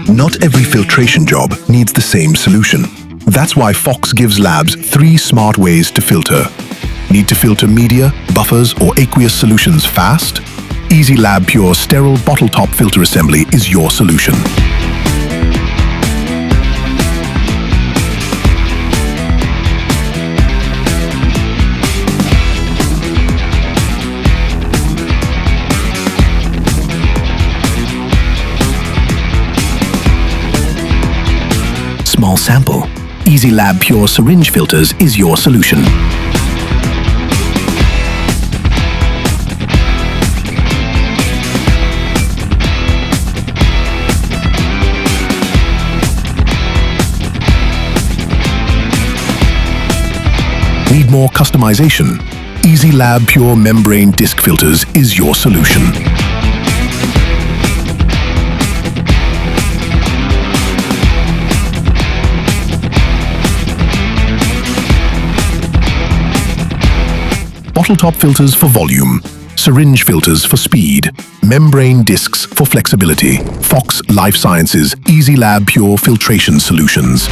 Not every filtration job needs the same solution. That's why Foxx gives labs 3 smart ways to filter. Need to filter media, buffers, or aqueous solutions fast? Easy Lab Pure Sterile Bottle Top Filter Assembly is your solution. Small sample. Easy Lab Pure Syringe Filters is your solution. Need more customization? Easy Lab Pure Membrane Disc Filters is your solution. Bottle top filters for volume, syringe filters for speed, membrane discs for flexibility. Foxx Life Sciences Easy Lab Pure Filtration Solutions.